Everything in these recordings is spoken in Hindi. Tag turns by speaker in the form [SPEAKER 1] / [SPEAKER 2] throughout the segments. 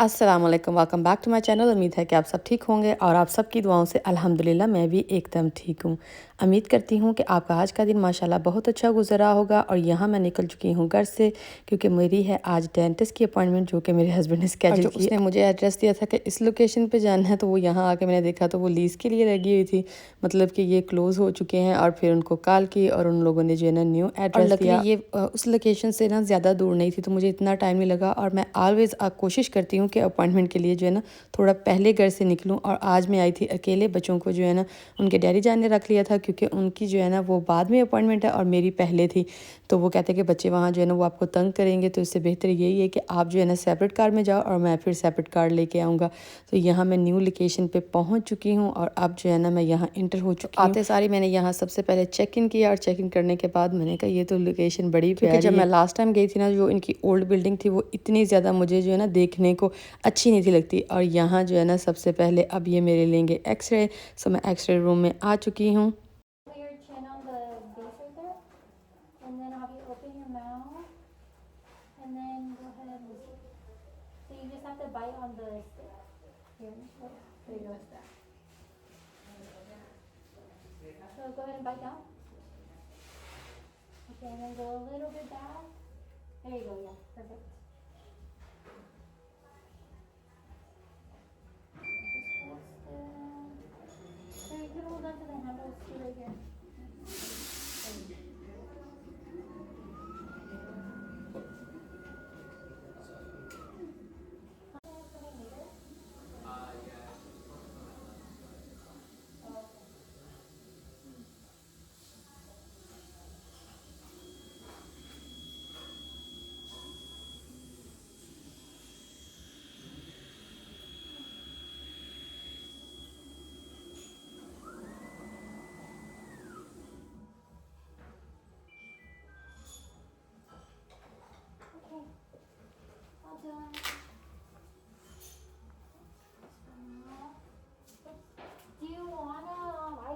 [SPEAKER 1] अस्सलाम वालेकुम, welcome back to my channel. उम्मीद है कि आप सब ठीक होंगे और आप सबकी दुआओं से अल्हम्दुलिल्लाह मैं भी एकदम ठीक हूँ। उम्मीद करती हूँ कि आपका आज का दिन माशाल्लाह बहुत अच्छा गुजरा होगा। और यहाँ मैं निकल चुकी हूँ घर से, क्योंकि मेरी है आज डेंटिस्ट की अपॉइंटमेंट, जो कि मेरे हस्बैंड ने स्केड्यूल की। उसने मुझे एड्रेस दिया था कि इस लोकेशन पे जाना है, तो वो यहाँ आके मैंने देखा तो वो लीज़ के लिए लगी हुई थी, मतलब कि ये क्लोज़ हो चुके हैं। और फिर उनको कॉल की और उन लोगों ने जो है ना न्यू एड्रेस दिया। ये उस लोकेशन से ना ज़्यादा दूर नहीं थी, तो मुझे इतना टाइम नहीं लगा। और मैं ऑलवेज़ कोशिश करती हूँ कि अपॉइंटमेंट के लिए जो है ना थोड़ा पहले घर से निकलूँ। और आज मैं आई थी अकेले, बच्चों को जो है ना उनके डैडी जान ने रख लिया था, क्योंकि उनकी जो है ना वो बाद में अपॉइंटमेंट है और मेरी पहले थी। तो वो कहते हैं कि बच्चे वहाँ जो है ना वो आपको तंग करेंगे, तो इससे बेहतर यही है कि आप जो है ना सेपरेट कार में जाओ और मैं फिर सेपरेट कार लेके आऊँगा। तो यहाँ मैं न्यू लोकेशन पे पहुँच चुकी हूँ और अब जो है ना मैं यहाँ इंटर हो चुकी हूँ। आते सारी मैंने यहाँ सबसे पहले चेक इन किया और चेक इन करने के बाद मैंने कहा ये तो लोकेशन बड़ी प्यारी है। जब मैं लास्ट टाइम गई थी ना, जो इनकी ओल्ड बिल्डिंग थी वो इतनी ज़्यादा मुझे जो है ना देखने को अच्छी नहीं थी लगती। और यहाँ जो है ना सबसे पहले अब ये मेरे लेंगे एक्सरे। सो मैं एक्सरे रूम में आ चुकी हूँ।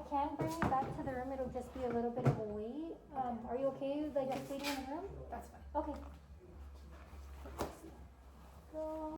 [SPEAKER 2] Can bring you back to the room. It'll just be a little bit of a wait. Are you okay with like just waiting in the room? That's fine. Okay. Go.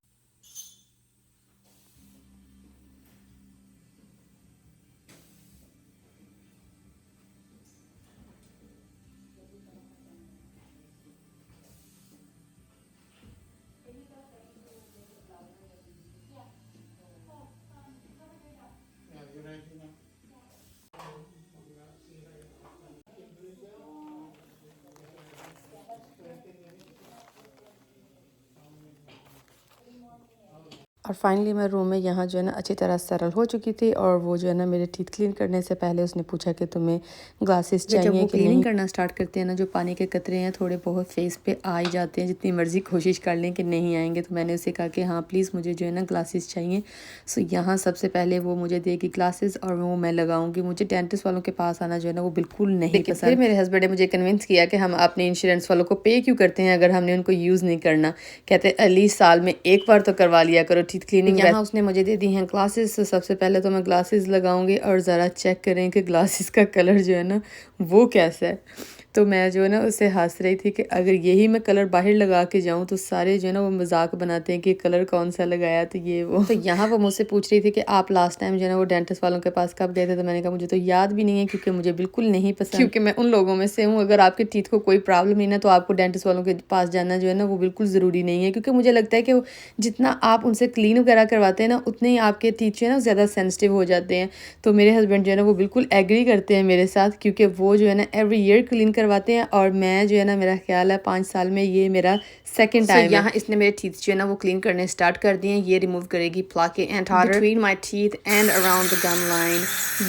[SPEAKER 1] और फाइनली मैं रूम में यहाँ जो है ना अच्छी तरह सेटल हो चुकी थी। और वो जो है ना मेरे टीथ क्लीन करने से पहले उसने पूछा कि तुम्हें ग्लासेस चाहिए। जब वो क्लीनिंग करना स्टार्ट करते हैं ना, जो पानी के कतरे हैं थोड़े बहुत फेस पे आ ही जाते हैं, जितनी मर्जी कोशिश कर लें कि नहीं आएंगे। तो मैंने उसे कहा कि हाँ प्लीज़ मुझे जो है ना ग्लासेस चाहिए। सो यहाँ सबसे पहले वो मुझे देगी ग्लासेस और वो मैं लगाऊंगी। मुझे डेंटिस्ट वालों के पास आना जो है ना वो बिल्कुल नहीं पसंद। फिर मेरे हस्बैंड ने मुझे कन्विंस किया कि हम अपने इंश्योरेंस वालों को पे क्यों करते हैं अगर हमने उनको यूज़ नहीं करना। कहते एटलीस्ट साल में एक बार तो करवा लिया करो टीथ क्लीनिंग। यहाँ उसने मुझे दे दी हैं ग्लासेस। तो सबसे पहले तो मैं ग्लासेस लगाऊंगी और ज़रा चेक करें कि ग्लासेस का कलर जो है ना वो कैसा है। तो मैं जो है ना उससे हंस रही थी कि अगर यही मैं कलर बाहर लगा के जाऊँ तो सारे जो है ना वो मजाक बनाते हैं कि कलर कौन सा लगाया, तो ये वो। तो यहाँ वो मुझसे पूछ रही थी कि आप लास्ट टाइम जो है ना वो डेंटिस्ट वालों के पास कब गए थे। तो मैंने कहा मुझे तो याद भी नहीं है, क्योंकि मुझे बिल्कुल नहीं पसंद, क्योंकि मैं उन लोगों में से हूँ अगर आपके टीथ को कोई प्रॉब्लम नहीं ना तो आपको डेंटिस्ट वालों के पास जाना जो है ना वो बिल्कुल ज़रूरी नहीं है। क्योंकि मुझे लगता है कि जितना आप उनसे क्लीन वगैरह करवाते हैं ना उतने ही आपके टीथ जो है ना ज़्यादा सेंसिटिव हो जाते हैं। तो मेरे हस्बैंड जो है ना वो बिल्कुल एग्री करते हैं मेरे साथ, क्योंकि वो जो है ना एवरी ईयर क्लीन करवाते हैं। और मैं जो है ना मेरा ख्याल है 5 साल में ये मेरा सेकंड टाइम। यहाँ इसने मेरे टीथ जो है ना वो क्लीन करने स्टार्ट कर दिए हैं। ये रिमूव करेगी plaque and tartar between my teeth and around the gum line.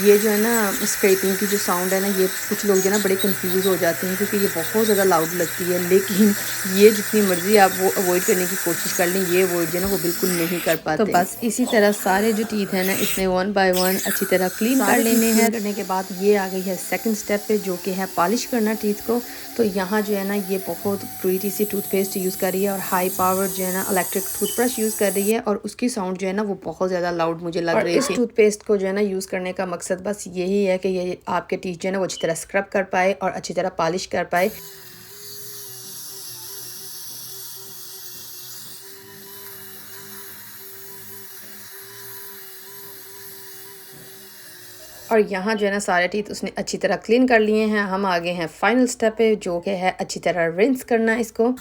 [SPEAKER 1] ये जो है ना स्क्रैपिंग की जो साउंड है ना, ये कुछ लोग जो है ना बड़े कंफ्यूज हो जाते हैं क्योंकि ये बहुत ज़्यादा लाउड लगती है। लेकिन ये जितनी मर्जी आप वो अवॉइड करने की कोशिश कर लें, ये अवॉइड जो है ना वो बिल्कुल नहीं कर पाते। तो बस इसी तरह सारे जो टीथ है ना इसने 1 बाय 1 अच्छी तरह क्लीन कर लेने हैं। करने के बाद ये आ गई है सेकंड स्टेप पे, जो कि है पॉलिश करना टीथ को। तो यहाँ जो है ना ये बहुत प्रीटी सी टूथपेस्ट यूज़ कर रही है और हाई पावर जो है ना इलेक्ट्रिक टूथब्रश यूज़ कर रही है। और उसकी साउंड जो है ना वो बहुत ज़्यादा लाउड मुझे लग रही है। इस टूथपेस्ट को जो है ना यूज़ करने का मकसद बस यही है कि ये आपके टीथ जो है ना वो अच्छी तरह स्क्रब कर पाए और अच्छी तरह पॉलिश कर पाए। और यहाँ जो है ना सारे टीथ उसने अच्छी तरह क्लीन कर लिए हैं। हम आगे हैं फाइनल स्टेप पे, जो कि है अच्छी तरह रिंस करना इसको।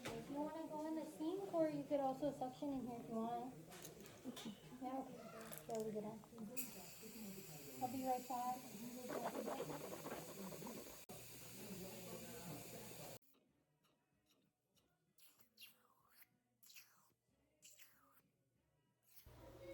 [SPEAKER 2] If you want to go in the sink, or you could also suction in here if you want. Yeah, okay. So leave it on. I'll be right back.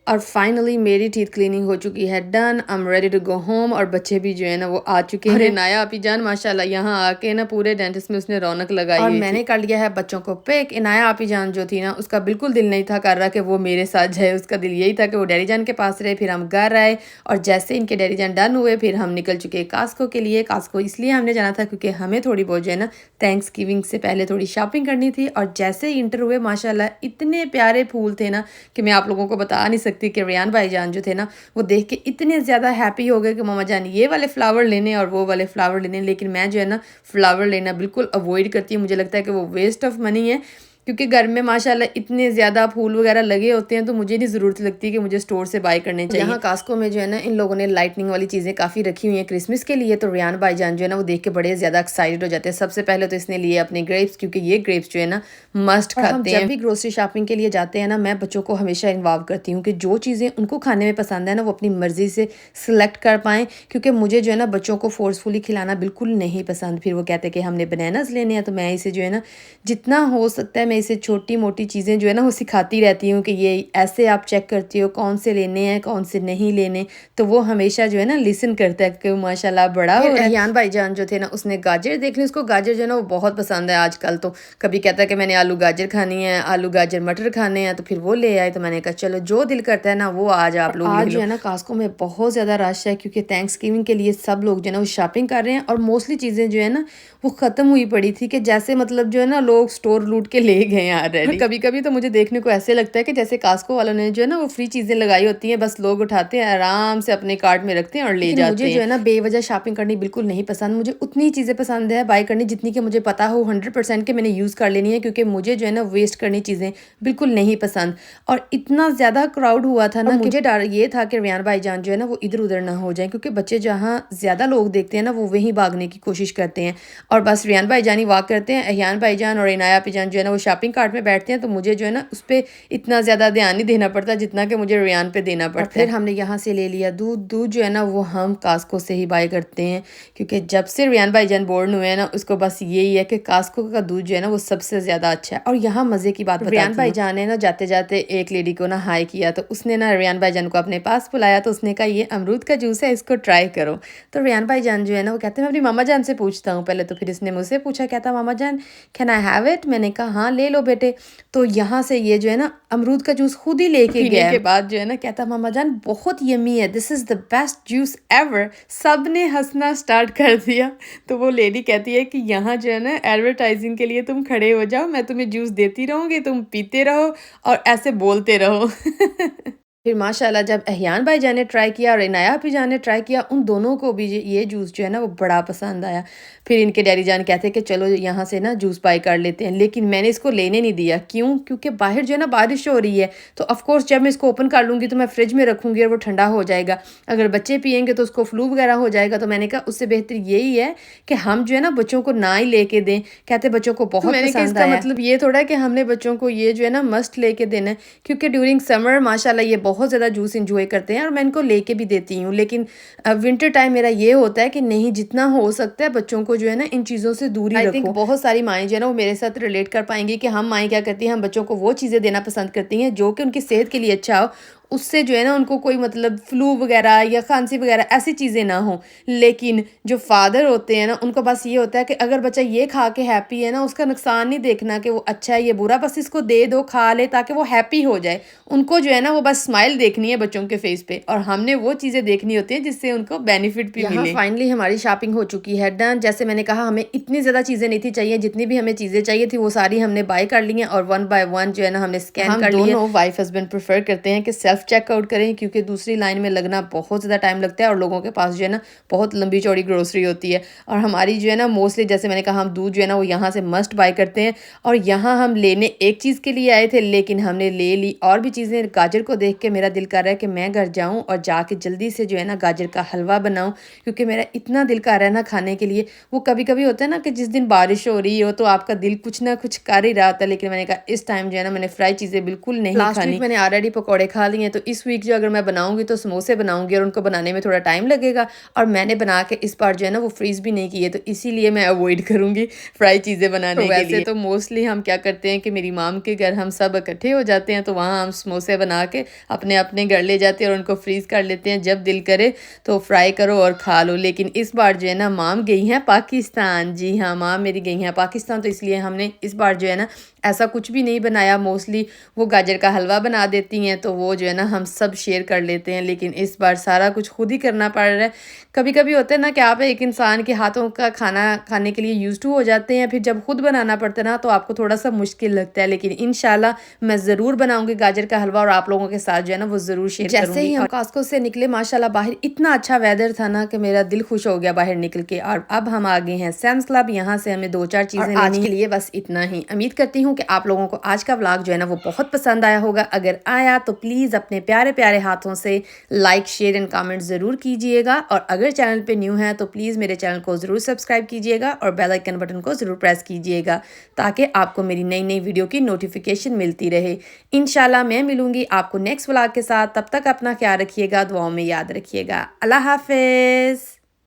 [SPEAKER 1] और फाइनली मेरी टीथ क्लीनिंग हो चुकी है done. I am ready to go home. और बच्चे भी जो है ना वो आ चुके हैं। इनाया आपी जान माशाल्लाह यहाँ आके ना पूरे डेंटिस्ट में उसने रौनक लगाई और मैंने कर लिया है बच्चों को पिक। इनाया आपी जान जो थी ना उसका बिल्कुल दिल नहीं था कर रहा कि वो मेरे साथ जाए, उसका दिल यही था कि वो डैडी जान के पास रहे। फिर हम घर आए और जैसे इनके डैडी जान डन हुए फिर हम निकल चुके कास्को के लिए। कास्को इसलिए हमने जाना था क्योंकि हमें थोड़ी बहुत जो है ना थैंक्स गिविंग से पहले थोड़ी शॉपिंग करनी थी। और जैसे ही इंटर हुए माशाल्लाह इतने प्यारे फूल थे ना कि मैं आप लोगों को बता नहीं सकती कि रियान भाई जान जो थे ना वो देख के इतने ज़्यादा हैप्पी हो गए कि मामा जान ये वाले फ्लावर लेने और वो वाले फ्लावर लेने। लेकिन मैं जो है ना फ्लावर लेना बिल्कुल अवॉइड करती हूँ। मुझे लगता है कि वो वेस्ट ऑफ मनी है, क्योंकि घर में माशाल्लाह इतने ज़्यादा फूल वगैरह लगे होते हैं तो मुझे नहीं ज़रूरत लगती कि मुझे स्टोर से बाय करने चाहिए। यहाँ कास्को में जो है ना इन लोगों ने लाइटनिंग वाली चीज़ें काफ़ी रखी हुई हैं क्रिसमस के लिए। तो रियान भाईजान जो है ना वो देख के बड़े ज़्यादा एक्साइटेड हो जाते हैं। सबसे पहले तो इसने लिए अपने ग्रेप्स, क्योंकि ये ग्रेप्स जो है ना मस्ट खाते हैं। जब भी ग्रोसरी शॉपिंग के लिए जाते हैं ना मैं बच्चों को हमेशा इन्वॉल्व करती हूँ कि जो चीज़ें उनको खाने में पसंद है ना वो अपनी मर्ज़ी से सिलेक्ट कर पाएँ, क्योंकि मुझे जो है ना बच्चों को फोर्सफुली खिलाना बिल्कुल नहीं पसंद। फिर वो कहते हैं कि हमने बनानास लेने हैं, तो मैं इसे जो है ना जितना हो सकता है मैं इसे छोटी मोटी चीज़ें जो है ना वो सिखाती रहती हूँ कि ये ऐसे आप चेक करती हो कौन से लेने हैं कौन से नहीं लेने। तो वो हमेशा जो है ना लिसन करता है कि माशाल्लाह बड़ा हो। रेहान भाईजान जो थे ना उसने गाजर देख ली, उसको गाजर जो है ना वो बहुत पसंद है आजकल। तो कभी कहता है कि मैंने आलू गाजर खानी है, आलू गाजर मटर खाने हैं, तो फिर वो ले आए। तो मैंने कहा चलो जो दिल करता है ना वो आज आप लोग आज जो है ना कास्को में बहुत ज़्यादा रश है, क्योंकि थैंक्स गिविंग के लिए सब लोग जो है ना वो शॉपिंग कर रहे हैं। और मोस्टली चीज़ें जो है ना वो ख़त्म हुई पड़ी थी कि जैसे मतलब जो है ना लोग स्टोर लूट के ले गए हैं ऑलरेडी। कभी कभी तो मुझे देखने को ऐसे लगता है कि जैसे कास्को वालों ने जो है ना वो फ्री चीज़ें लगाई होती हैं, बस लोग उठाते हैं आराम से अपने कार्ट में रखते हैं और ले जाते हैं। मुझे जो है ना बेवजह शॉपिंग करनी बिल्कुल नहीं पसंद। मुझे उतनी चीज़ें पसंद है बाय करनी जितनी कि मुझे पता हो 100% के मैंने यूज़ कर लेनी है, क्योंकि मुझे जो है ना वेस्ट करनी चीज़ें बिल्कुल नहीं पसंद। और इतना ज़्यादा क्राउड हुआ था ना, मुझे डर ये था कि रियान भाईजान जो है ना वो इधर उधर ना हो जाए, क्योंकि बच्चे जहाँ ज़्यादा लोग देखते हैं ना वो वहीं भागने की कोशिश करते हैं। और बस रियान भाईजान ही वॉक करते हैं, अहियान भाईजान और इनाया भाईजान जो है ना वो शॉपिंग कार्ट में बैठते हैं। तो मुझे जो है ना उस पर इतना ज़्यादा ध्यान नहीं देना पड़ता जितना कि मुझे रियान पे देना पड़ता है। फिर हमने यहाँ से ले लिया दूध। दूध जो है ना वो हम कास्को से ही बाय करते हैं, क्योंकि जब से रियान भाईजान बोर्न हुए हैं ना उसको बस यही है कि कास्को का दूध जो है ना वो सबसे ज़्यादा अच्छा है। और यहाँ मज़े की बात रियान भाईजान ने ना जाते जाते एक लेडी को ना हाई किया, तो उसने ना रियान भाईजान को अपने पास बुलाया। तो उसने कहा ये अमरूद का जूस है, इसको ट्राई करो। तो रियान भाईजान जो है ना वो कहते हैं मैं अपनी मामा जान से पूछता हूँ पहले। तो फिर इसने मुझसे पूछा, कहता मामा जान कैन आई हैव इट। मैंने कहा हाँ ले लो बेटे। तो यहाँ से ये जो है ना अमरूद का जूस खुद ही लेके गया। के बाद जो है ना कहता मामा जान बहुत यमी है, this is the best juice ever. सब ने हंसना स्टार्ट कर दिया। तो वो लेडी कहती है कि यहाँ जो है ना एडवर्टाइजिंग के लिए तुम खड़े हो जाओ, मैं तुम्हें जूस देती रहूँगी, तुम पीते रहो और ऐसे बोलते रहो। फिर माशाल्लाह जब अहियान भाईजान ने ट्राई किया और इनाया भाईजान ने ट्राई किया, उन दोनों को भी ये जूस जो है ना वो बड़ा पसंद आया। फिर इनके डैडी जान कहते हैं कि चलो यहाँ से ना जूस बाय कर लेते हैं, लेकिन मैंने इसको लेने नहीं दिया। क्यों? क्योंकि बाहर जो है ना बारिश हो रही है, तो ऑफकोर्स जब मैं इसको ओपन कर लूँगी तो मैं फ्रिज में रखूँगी और वो ठंडा हो जाएगा। अगर बच्चे पियेंगे तो उसको फ्लू वगैरह हो जाएगा। तो मैंने कहा उससे बेहतर यही है कि हम जो है ना बच्चों को ना ही लेके दें। कहते बच्चों को बहुत पसंद आया। मतलब ये थोड़ा कि हमने बच्चों को ये जो है ना मस्ट लेके देना है, क्योंकि ड्यूरिंग समर माशाल्लाह ये बहुत ज़्यादा जूस इंजॉय करते हैं और मैं इनको लेके भी देती हूँ। लेकिन विंटर टाइम मेरा ये होता है कि नहीं, जितना हो सकता है बच्चों को जो है ना इन चीज़ों से दूरी रखो। आई थिंक बहुत सारी माएँ जो है ना वो मेरे साथ रिलेट कर पाएंगी कि हम माएँ क्या करती हैं, हम बच्चों को वो चीज़ें देना पसंद करती हैं जो कि उनकी सेहत के लिए अच्छा हो, उससे जो है ना उनको कोई मतलब फ्लू वगैरह या खांसी वगैरह ऐसी चीज़ें ना हो। लेकिन जो फादर होते हैं ना उनको बस ये होता है कि अगर बच्चा ये खा के हैप्पी है ना, उसका नुकसान नहीं देखना कि वो अच्छा है ये बुरा, बस इसको दे दो खा ले ताकि वो हैप्पी हो जाए। उनको जो है ना वो बस स्माइल देखनी है बच्चों के फेस पे, और हमने वो चीज़ें देखनी होती है जिससे उनको बेनिफिट भी मिले। फाइनली हमारी शॉपिंग हो चुकी है डन। जैसे मैंने कहा हमें इतनी ज़्यादा चीज़ें नहीं थी चाहिए, जितनी भी हमें चीज़ें चाहिए थी वो सारी हमने बाय कर ली हैं और 1 by 1 जो है ना हमने स्कैन कर लिया। दोनों वाइफ हस्बैंड प्रेफर करते हैं कि सेल्फ सेल्फ चेकआउट करें, क्योंकि दूसरी लाइन में लगना बहुत ज़्यादा टाइम लगता है और लोगों के पास जो है ना बहुत लंबी चौड़ी ग्रोसरी होती है। और हमारी जो है ना मोस्टली जैसे मैंने कहा, हम दूध जो है ना वो यहाँ से मस्ट बाय करते हैं। और यहाँ हम लेने एक चीज़ के लिए आए थे, लेकिन हमने ले ली और भी चीज़ें। गाजर को देख के मेरा दिल कर रहा है कि मैं घर जाऊँ और जाके जल्दी से जो है ना गाजर का हलवा बनाऊँ, क्योंकि मेरा इतना दिल कर रहा है ना खाने के लिए। वो कभी कभी होता है ना कि जिस दिन बारिश हो रही हो तो आपका दिल कुछ ना कुछ कर ही रहा होता है, लेकिन मैंने कहा इस टाइम जो है ना मैंने फ्राई चीज़ें बिल्कुल नहीं खानी। लास्ट वीक मैंने ऑलरेडी पकौड़े खा लिए हैं, तो इस वीक जो अगर मैं बनाऊंगी तो समोसे बनाऊंगी और उनको बनाने में थोड़ा टाइम लगेगा। और मैंने बना के इस बार जो है ना वो फ्रीज भी नहीं किए, तो इसीलिए मैं अवॉइड करूंगी फ्राई चीज़ें बनाने के लिए। वैसे तो मोस्टली हम क्या करते हैं कि मेरी माम के घर हम सब इकट्ठे हो जाते हैं, तो वहाँ हम समोसे बना के अपने अपने घर ले जाते हैं और उनको फ्रीज कर लेते हैं। जब दिल करे तो फ्राई करो और खा लो। लेकिन इस बार जो है ना माम गई हैं पाकिस्तान। जी हाँ, माम मेरी गई हैं पाकिस्तान, तो इसलिए हमने इस बार जो है ना ऐसा कुछ भी नहीं बनाया। मोस्टली वो गाजर का हलवा बना देती हैं, तो वो जो है ना हम सब शेयर कर लेते हैं। लेकिन इस बार सारा कुछ खुद ही करना पड़ रहा है। कभी कभी होता है ना कि आप एक इंसान के हाथों का खाना खाने के लिए यूज्ड टू हो जाते हैं, फिर जब खुद बनाना पड़ता है ना तो आपको थोड़ा सा मुश्किल लगता है। लेकिन इंशाल्लाह मैं ज़रूर बनाऊंगी गाजर का हलवा और आप लोगों के साथ जो है ना वो ज़रूर शेयर करूंगी। जैसे ही हम कास्को से निकले माशाल्लाह बाहर इतना अच्छा वेदर था ना कि मेरा दिल खुश हो गया बाहर निकल के। और अब हम आ गए हैं सैम्स क्लब। यहाँ से हमें 2-4 चीज़ें आज के लिए बस इतना ही। उम्मीद करती हूँ कि आप लोगों को आज का व्लॉग जो है ना वो बहुत पसंद आया होगा। अगर आया तो प्लीज़ अपने प्यारे प्यारे हाथों से लाइक, शेयर एंड कमेंट ज़रूर कीजिएगा। और अगर चैनल पे न्यू है तो प्लीज़ मेरे चैनल को ज़रूर सब्सक्राइब कीजिएगा और बेल आइकन बटन को ज़रूर प्रेस कीजिएगा, ताकि आपको मेरी नई नई वीडियो की नोटिफिकेशन मिलती रहे। इंशाल्लाह मैं मिलूंगी आपको नेक्स्ट व्लॉग के साथ। तब तक अपना ख्याल रखिएगा, दुआओं में याद रखिएगा। अल्लाह हाफिज़।